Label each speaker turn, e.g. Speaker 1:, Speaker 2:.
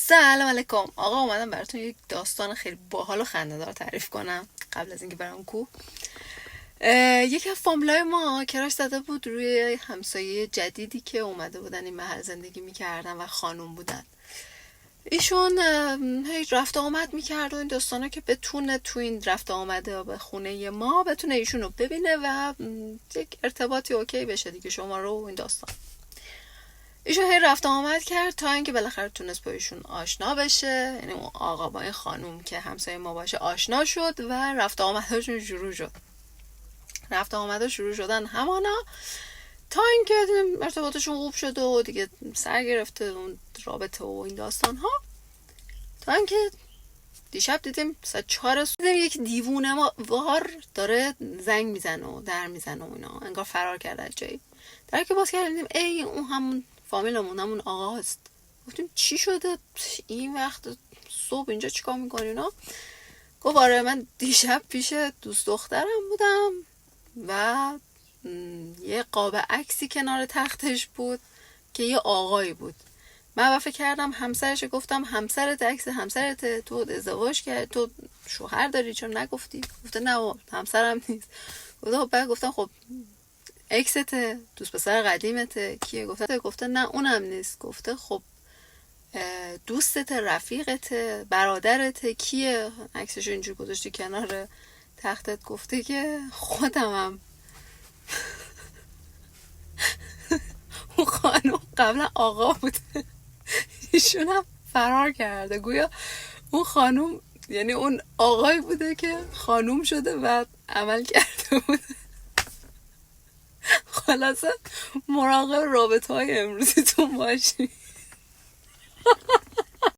Speaker 1: سلام علیکم آقا، اومدم براتون یک داستان خیلی باحال و خنده‌دار تعریف کنم قبل از اینکه برام کوه. یکی از فامیلای ما کراش زده بود روی همسایه جدیدی که اومده بودن این محل زندگی میکردن و خانوم بودن. ایشون هی رفت آمد میکرد و این داستانا که بتونه تو این رفت آمده به خونه ما بتونه ایشون رو ببینه و یک ارتباطی اوکی بشه دیگه، شما رو این داستان. ایشون هی رفت آمد کرد تا اینکه بالاخره تونست با ایشون آشنا بشه، یعنی اون آقا با این خانوم که همسایه ما باشه آشنا شد و رفت آمدشون شروع شد. رفت آمده شروع شدن همانا تا اینکه ارتباطشون خوب شد و دیگه سر گرفته اون رابطه و این داستان ها، تا اینکه دیشب دیدیم ساعت 4 صبح یک دیوونه ما وار داره زنگ میزنه و در میزنه و اینا، انگار فرار کرده از جایی. در که باز کردیم ای اون همون فامیلمون، همون آقا هست. گفتیم چی شده این وقت صبح اینجا چیکار میکنی اینا؟ گفت آره من دیشب پیش دوست دخترم بودم و یه قاب عکسی کنار تختش بود که یه آقایی بود. من فکر کردم همسرش، گفتم همسرت، عکس همسرت، تو ازدواج کرد، تو شوهر داری چون نگفتی؟ گفته نه همسرم نیست. گفتم خب عکسته، دوست پسر قدیمته کیه؟ گفته نه اونم نیست. گفته خب دوستت، رفیقته، برادرته کیه؟ عکسشو اینجور گذاشتی کنار تختت. گفته که خودمم. اون خانم قبلا آقا بوده، ایشون هم فرار کرده، گویا اون خانم یعنی اون آقایی بوده که خانوم شده و عمل کرده بوده. خلاصه مراقب رابطه های امروزیتون باشی.